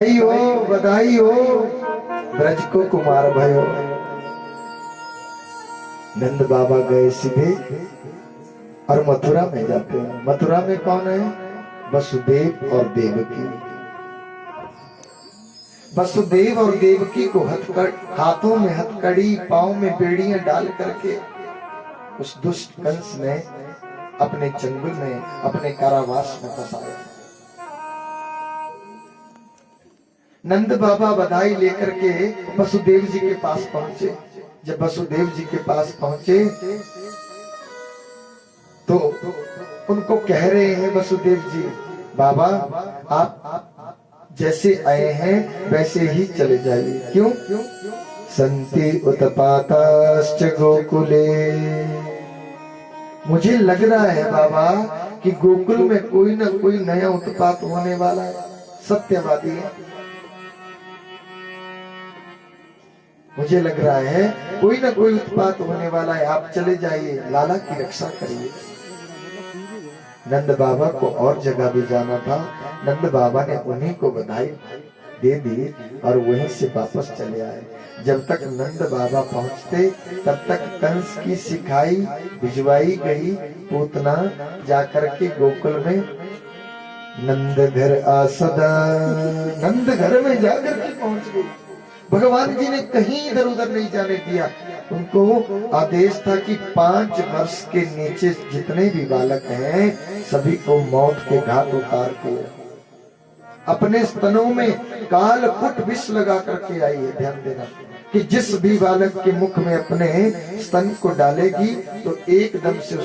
बधाई हो ब्रज को कुमार भयो। नंद बाबा गए सीधे और मथुरा में जाते हैं। मथुरा में कौन है? वसुदेव और देवकी। वसुदेव और देवकी को हाथों में हथकड़ी, पांव में बेड़ियां डाल करके उस दुष्ट कंस ने अपने चंगुल में, अपने कारावास में फंसाया। नंद बाबा बधाई लेकर के वसुदेव जी के पास पहुंचे। जब वसुदेव जी के पास पहुंचे तो उनको कह रहे हैं वसुदेव जी, बाबा आप जैसे आए हैं वैसे ही चले जाइए। क्यों? संति उत्पाताश्च गोकुले। मुझे लग रहा है बाबा कि गोकुल में कोई ना कोई नया उत्पात होने वाला है। सत्यवादी है, मुझे लग रहा है कोई ना कोई उत्पात होने वाला है। आप चले जाइए, लाला की रक्षा करिए। नंद बाबा को और जगह भी जाना था। नंद बाबा ने उन्हीं को बधाई दे दी और वहीं से वापस चले आए। जब तक नंद बाबा पहुंचते तब तक कंस की सिखाई भिजवाई गई पूतना जाकर के गोकुल में नंद घर आसदा, नंद घर में जाकर के पहुंच गई। भगवान जी ने कहीं इधर उधर नहीं जाने दिया। उनको आदेश था कि 5 वर्ष के नीचे जितने भी बालक हैं सभी को मौत के घाट उतार के अपने स्तनों में कालकुट विष लगा करके आई है। ध्यान देना कि जिस भी बालक के मुख में अपने स्तन को डालेगी तो एकदम से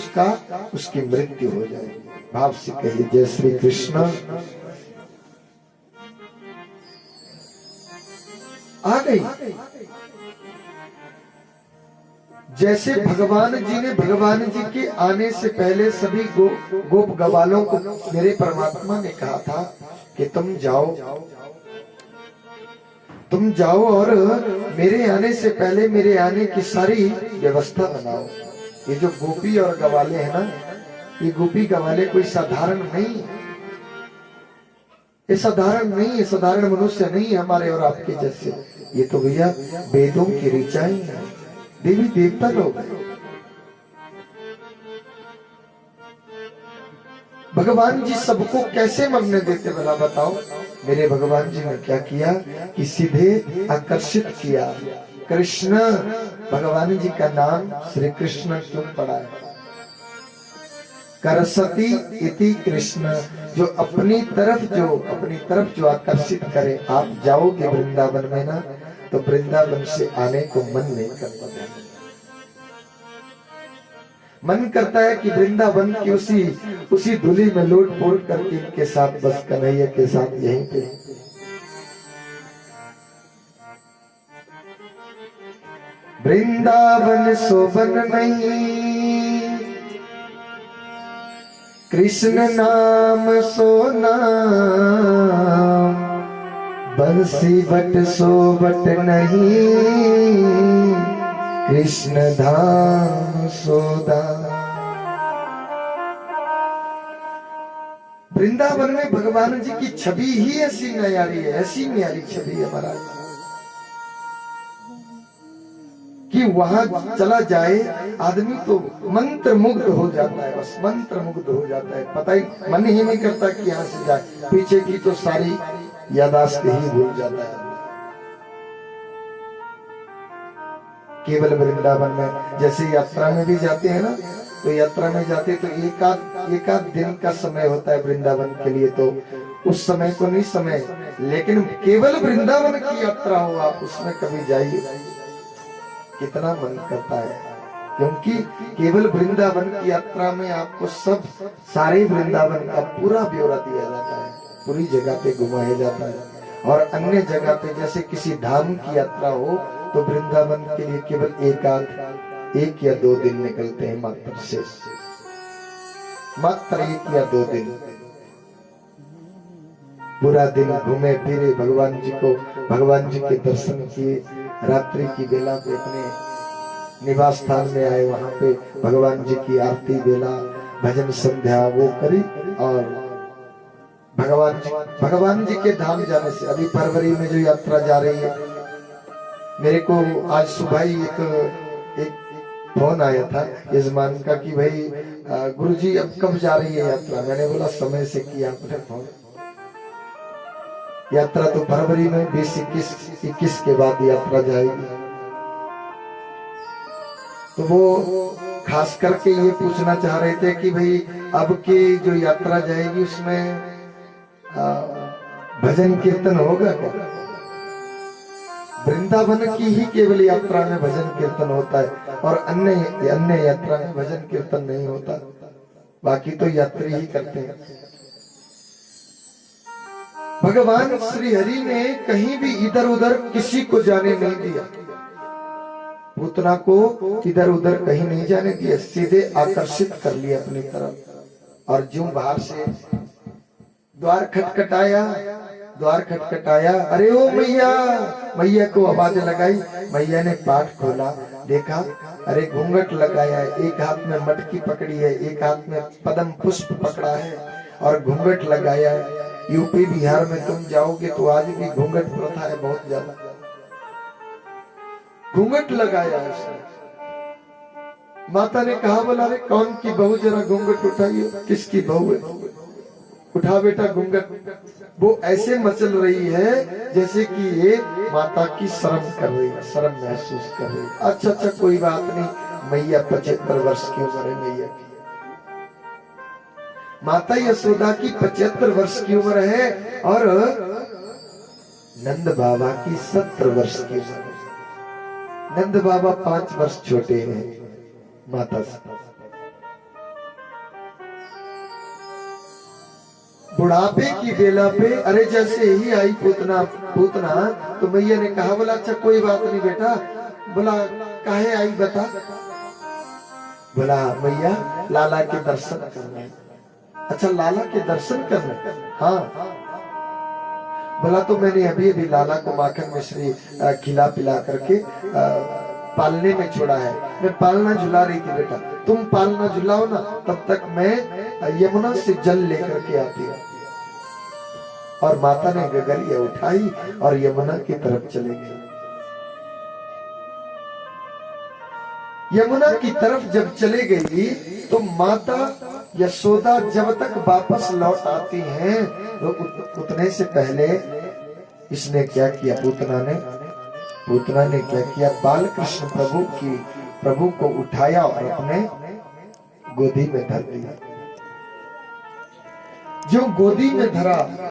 उसकी मृत्यु हो जाएगी। भाव से कहिए जय श्री कृष्ण। आ गई। जैसे भगवान जी ने भगवान जी के आने से पहले सभी गोप गवालों को मेरे परमात्मा ने कहा था कि तुम जाओ और मेरे आने से पहले मेरे आने की सारी व्यवस्था बनाओ। ये जो गोपी और गवाले हैं ना, ये गोपी गवाले कोई साधारण नहीं है। ये साधारण नहीं है, साधारण मनुष्य नहीं है हमारे और आपके जैसे। ये तो भैया वेदों की ऋचाएं हैं, देवी देवता लोग हैं। भगवान जी सबको कैसे मरने देते भला बताओ? मेरे भगवान जी ने क्या किया कि सीधे आकर्षित किया। कृष्ण, भगवान जी का नाम श्री कृष्ण क्यों पड़ा है? करसती इति कृष्ण, जो अपनी तरफ जो आकर्षित करे। आप जाओगे वृंदावन में ना तो वृंदावन से आने को मन नहीं करता। मन करता है कि वृंदावन की उसी धूली में लोट पोट करके इनके साथ बस कन्हैया के साथ यहीं पे। वृंदावन सोबन नहीं, कृष्ण नाम सोना, बंसी बट सो बट नहीं, कृष्ण धाम सोदा। वृंदावन में भगवान जी की छवि ही ऐसी न्यारी है, ऐसी न्यारी छवि है महाराज कि वहां चला जाए आदमी तो मंत्र मुग्ध हो जाता है। बस मंत्र मुग्ध हो जाता है, पता ही मन ही नहीं करता कि यहाँ से जाए। पीछे की तो सारी यादाश्त ही भूल जाता है। केवल वृंदावन में जैसे यात्रा में भी जाते हैं ना, तो यात्रा में जाते तो एक आध दिन का समय होता है वृंदावन के लिए, तो उस समय को नहीं समय, लेकिन केवल वृंदावन की यात्रा हो आप उसमें कभी जाइए, कितना मन करता है। क्योंकि केवल वृंदावन की यात्रा में आपको सारे वृंदावन का पूरा ब्यौरा दिया जाता है, पूरी जगह पे घुमाया जाता है। और अन्य जगह पे जैसे किसी धाम की यात्रा हो तो वृंदावन के लिए केवल एक या 2 दिन निकलते हैं मात्र से, मात्र 1 या 2 दिन। पूरा दिन घूमे फिरे, भगवान जी के दर्शन किए, रात्रि की बेला पे अपने निवास स्थान में आए, वहां पे भगवान जी की आरती बेला, भजन संध्या वो करी और भगवान जी के धाम जाने से अभी फरवरी में जो यात्रा जा रही है, मेरे को आज सुबह ही एक फोन आया था यजमान का कि भाई गुरुजी अब कब जा रही है यात्रा। मैंने बोला समय से किया आपने फोन। यात्रा तो फरवरी में 20-21 के बाद यात्रा जाएगी। तो वो खास करके ये पूछना चाह रहे थे कि भाई अब की जो यात्रा जाएगी उसमें भजन कीर्तन होगा क्या? वृंदावन की ही केवल यात्रा में भजन कीर्तन होता है और अन्य यात्रा में भजन कीर्तन नहीं होता। बाकी तो यात्री ही करते हैं। भगवान श्री हरि ने कहीं भी इधर उधर किसी को जाने नहीं दिया। पूतना को इधर उधर कहीं नहीं जाने दिया, सीधे आकर्षित कर लिया अपनी तरफ। और जो बाहर से द्वार खटखटाया, अरे ओ मैया, मैया को आवाज लगाई। मैया ने पाठ खोला, देखा अरे घूंघट लगाया है, एक हाथ में मटकी पकड़ी है, एक हाथ में पद्म पुष्प पकड़ा है और घूंघट लगाया है। यूपी बिहार में तुम जाओगे तो आज भी घूंघट प्रथा है, बहुत ज्यादा घूंघट लगाया है उसने। माता ने कहा, बोला अरे कौन की बहू, जरा घूंघट उठाइए। किसकी बहू है? उठा बेटा घूंघट। वो ऐसे मचल रही है जैसे कि ये माता की शर्म कर रही है, शर्म महसूस कर रही है। अच्छा कोई बात नहीं, मैया 75 वर्ष की उम्र है मैया की। माता यशोदा की 75 वर्ष की उम्र है और नंद बाबा की 70 वर्ष की उम्र है। नंद बाबा 5 वर्ष छोटे हैं माता से। बुढ़ापे की बेला पे अरे जैसे ही आई पूतना तो मैया ने कहा, बोला अच्छा कोई बात नहीं बेटा। बोला काहे आई बता? बोला मैया लाला के दर्शन करने। अच्छा लाला के दर्शन करने? हाँ। बोला तो मैंने अभी लाला को माखन मिश्री खिला पिला करके पालने में छोड़ा है। मैं पालना झुला रही थी बेटा, तुम पालना झुलाओ ना, तब तक मैं यमुना से जल लेकर के आती हूँ। और माता ने गगरिया उठाई और यमुना की तरफ चले गए। यमुना की तरफ जब चले गई तो माता यशोदा जब तक वापस लौट आती हैं तो उतने से पहले इसने क्या किया, पूतना ने क्या किया, बाल कृष्ण प्रभु को उठाया और अपने गोदी में धर दिया। जो गोदी में धरा